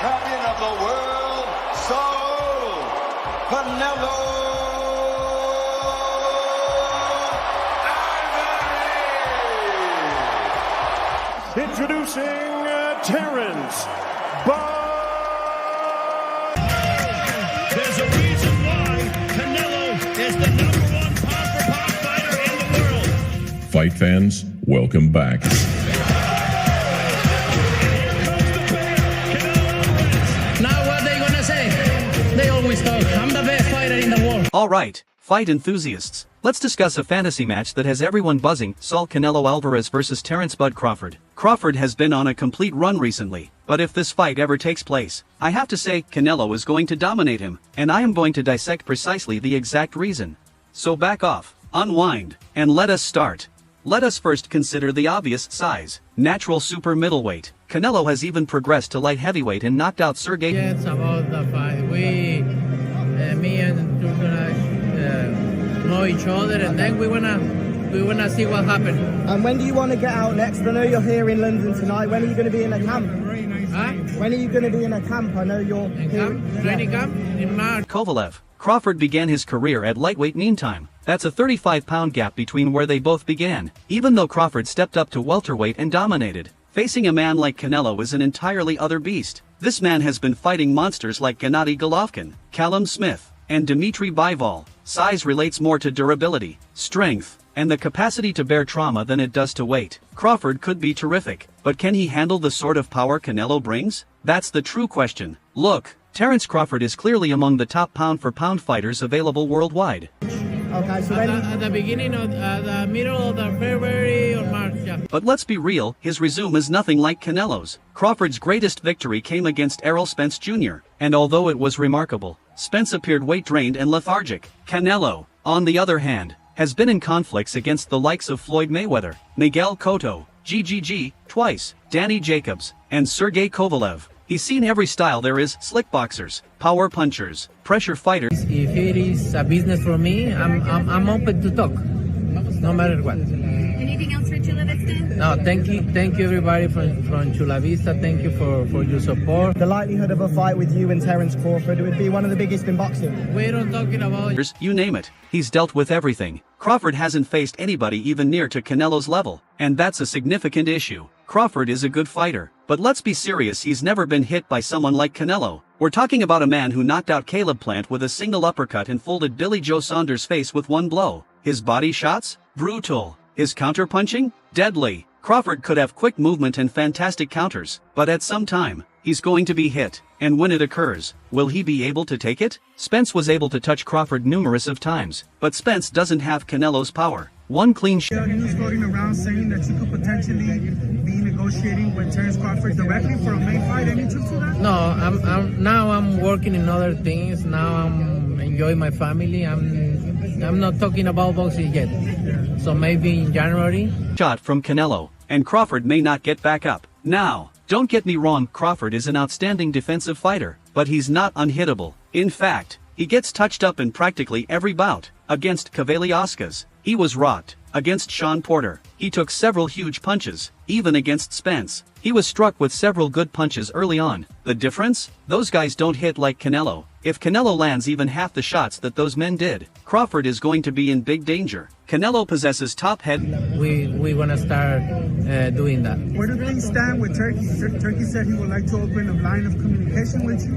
champion of the world, Saul Canelo Alvarez. Introducing Terence. There's a reason why Canelo is the #1 pound-for-pound fighter in the world. Fight fans, welcome back. Now what they gonna say? They always talk, I'm the best fighter in the world. Alright, fight enthusiasts. Let's discuss a fantasy match that has everyone buzzing, Saul Canelo Alvarez versus Terence "Bud" Crawford. Crawford has been on a complete run recently, but if this fight ever takes place, I have to say Canelo is going to dominate him, and I am going to dissect precisely the exact reason. So back off, unwind, and let us start. Let us first consider the obvious size. Natural super middleweight. Canelo has even progressed to light heavyweight and knocked out Sergey. Yes, about the fight. Me and you're gonna know each other, and then we wanna see what happened. And when do you want to get out next? I know you're here in London tonight. When are you going to be in a camp? Huh? When are you going to be in a camp? I know you're In here. camp? Training camp? In March. Kovalev. Crawford began his career at lightweight meantime. That's a 35-pound gap between where they both began, even though Crawford stepped up to welterweight and dominated. Facing a man like Canelo is an entirely other beast. This man has been fighting monsters like Gennady Golovkin, Callum Smith, and Dmitry Bivol. Size relates more to durability, strength, and the capacity to bear trauma than it does to weight. Crawford could be terrific, but can he handle the sort of power Canelo brings? That's the true question. Look, Terence Crawford is clearly among the top pound-for-pound fighters available worldwide. Okay, so At the beginning of the middle of the February or March, yeah. But let's be real, his resume is nothing like Canelo's. Crawford's greatest victory came against Errol Spence Jr., and although it was remarkable, Spence appeared weight-drained and lethargic. Canelo, on the other hand, has been in conflicts against the likes of Floyd Mayweather, Miguel Cotto, GGG, twice, Danny Jacobs, and Sergey Kovalev. He's seen every style there is: slick boxers, power punchers, pressure fighters. If it is a business for me, I'm open to talk, no matter what. Anything else for Chula Vista? No, thank you everybody from Chula Vista. Thank you for your support. the likelihood of a fight with you and Terence Crawford, it would be one of the biggest in boxing. We don't talking about. You name it, he's dealt with everything. Crawford hasn't faced anybody even near to Canelo's level, and that's a significant issue. Crawford is a good fighter, but let's be serious, he's never been hit by someone like Canelo. We're talking about a man who knocked out Caleb Plant with a single uppercut and folded Billy Joe Saunders' face with one blow. His body shots? Brutal. His counter-punching? Deadly. Crawford could have quick movement and fantastic counters, but at some time, he's going to be hit, and when it occurs, will he be able to take it? Spence was able to touch Crawford numerous of times, but Spence doesn't have Canelo's power. One clean shot. News floating around saying that you could potentially be negotiating with Terence Crawford directly for a main fight. Any truth to that? No, I'm working in other things. Now I'm enjoying my family. I'm not talking about boxing yet. So maybe in January. Shot from Canelo, and Crawford may not get back up. Now, don't get me wrong, Crawford is an outstanding defensive fighter, but he's not unhittable. In fact, he gets touched up in practically every bout. Against Kavaliauskas, he was rocked. Against Sean Porter, he took several huge punches. Even against Spence, he was struck with several good punches early on. The difference? Those guys don't hit like Canelo. If Canelo lands even half the shots that those men did, Crawford is going to be in big danger. Canelo possesses top head. We wanna start doing that. Where do things stand with Turkey? Turkey said he would like to open a line of communication with you.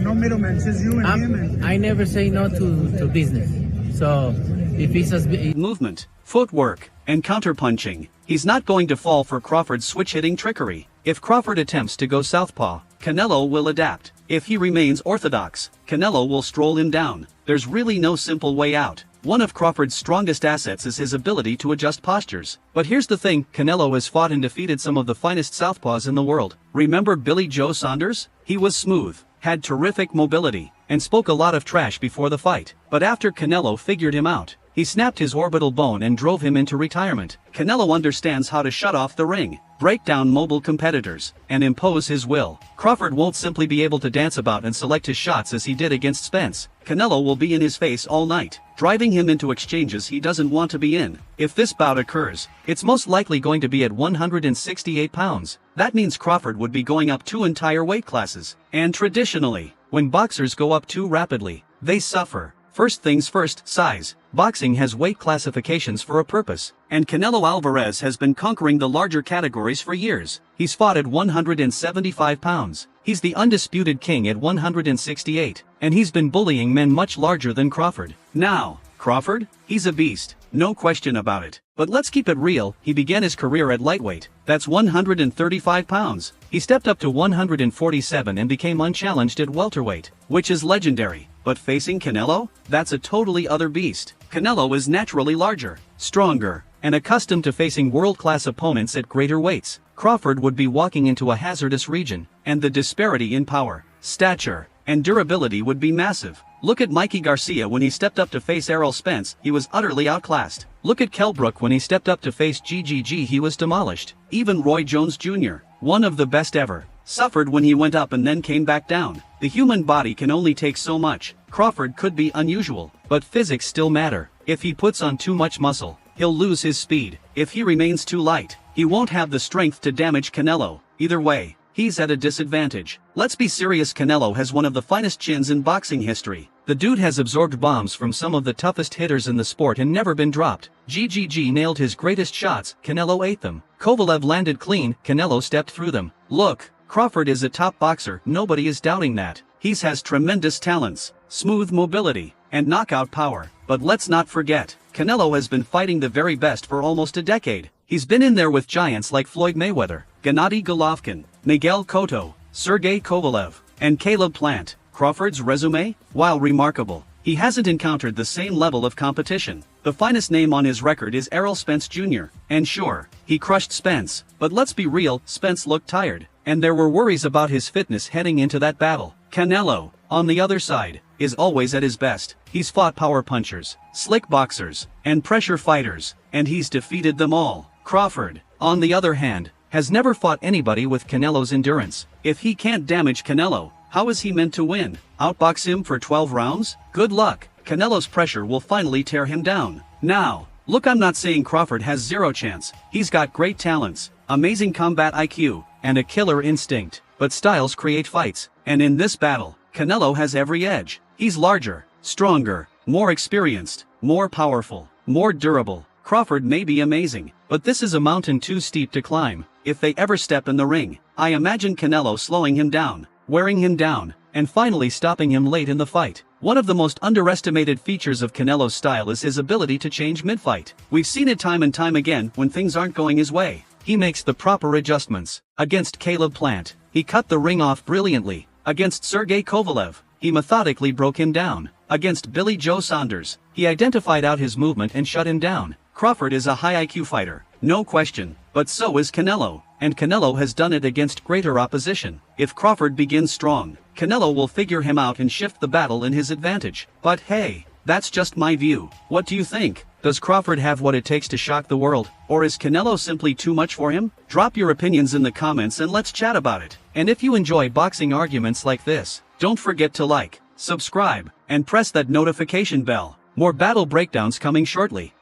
No middlemen, just you and him. I never say no to business. So if he's Movement, footwork, and counterpunching, he's not going to fall for Crawford's switch-hitting trickery. If Crawford attempts to go southpaw, Canelo will adapt. If he remains orthodox, Canelo will stroll him down. There's really no simple way out. One of Crawford's strongest assets is his ability to adjust postures. But here's the thing, Canelo has fought and defeated some of the finest southpaws in the world. Remember Billy Joe Saunders? He was smooth, had terrific mobility, and spoke a lot of trash before the fight. But after Canelo figured him out, He snapped his orbital bone and drove him into retirement. Canelo understands how to shut off the ring, break down mobile competitors, and impose his will. Crawford won't simply be able to dance about and select his shots as he did against Spence. Canelo will be in his face all night, driving him into exchanges he doesn't want to be in. If this bout occurs, it's most likely going to be at 168 pounds. That means Crawford would be going up 2 entire weight classes. And traditionally, when boxers go up too rapidly, they suffer. First things first, size. Boxing has weight classifications for a purpose, and Canelo Alvarez has been conquering the larger categories for years. He's fought at 175 pounds. He's the undisputed king at 168, and he's been bullying men much larger than Crawford. Now, Crawford? He's a beast, no question about it. But let's keep it real, he began his career at lightweight. That's 135 pounds. He stepped up to 147 and became unchallenged at welterweight, which is legendary. But facing Canelo? That's a totally other beast. Canelo is naturally larger, stronger, and accustomed to facing world-class opponents at greater weights. Crawford would be walking into a hazardous region, and the disparity in power, stature, and durability would be massive. Look at Mikey Garcia when he stepped up to face Errol Spence, he was utterly outclassed. Look at Kell Brook when he stepped up to face GGG, he was demolished. Even Roy Jones Jr., one of the best ever, suffered when he went up and then came back down. The human body can only take so much. Crawford could be unusual, but physics still matter. If he puts on too much muscle, he'll lose his speed. If he remains too light, he won't have the strength to damage Canelo. Either way, he's at a disadvantage. Let's be serious, Canelo has one of the finest chins in boxing history. The dude has absorbed bombs from some of the toughest hitters in the sport and never been dropped. GGG nailed his greatest shots, Canelo ate them. Kovalev landed clean, Canelo stepped through them. Look, Crawford is a top boxer, nobody is doubting that. He has tremendous talents, smooth mobility, and knockout power. But let's not forget, Canelo has been fighting the very best for almost a decade. He's been in there with giants like Floyd Mayweather, Gennady Golovkin, Miguel Cotto, Sergey Kovalev, and Caleb Plant. Crawford's resume? While remarkable, he hasn't encountered the same level of competition. The finest name on his record is Errol Spence Jr., and sure, he crushed Spence, but let's be real, Spence looked tired, and there were worries about his fitness heading into that battle. Canelo, on the other side, is always at his best. He's fought power punchers, slick boxers, and pressure fighters, and he's defeated them all. Crawford, on the other hand, has never fought anybody with Canelo's endurance. If he can't damage Canelo, how is he meant to win? Outbox him for 12 rounds? Good luck. Canelo's pressure will finally tear him down. Now, look, I'm not saying Crawford has zero chance. He's got great talents, amazing combat IQ, and a killer instinct. But styles create fights, and in this battle, Canelo has every edge. He's larger, stronger, more experienced, more powerful, more durable. Crawford may be amazing, but this is a mountain too steep to climb. If they ever step in the ring, I imagine Canelo slowing him down, wearing him down, and finally stopping him late in the fight. One of the most underestimated features of Canelo's style is his ability to change mid-fight. We've seen it time and time again when things aren't going his way. He makes the proper adjustments. Against Caleb Plant, he cut the ring off brilliantly. Against Sergey Kovalev, he methodically broke him down. Against Billy Joe Saunders, he identified out his movement and shut him down. Crawford is a high IQ fighter, no question, but so is Canelo, and Canelo has done it against greater opposition. If Crawford begins strong, Canelo will figure him out and shift the battle in his advantage. But hey, that's just my view. What do you think? Does Crawford have what it takes to shock the world, or is Canelo simply too much for him? Drop your opinions in the comments and let's chat about it. And if you enjoy boxing arguments like this, don't forget to like, subscribe, and press that notification bell. More battle breakdowns coming shortly.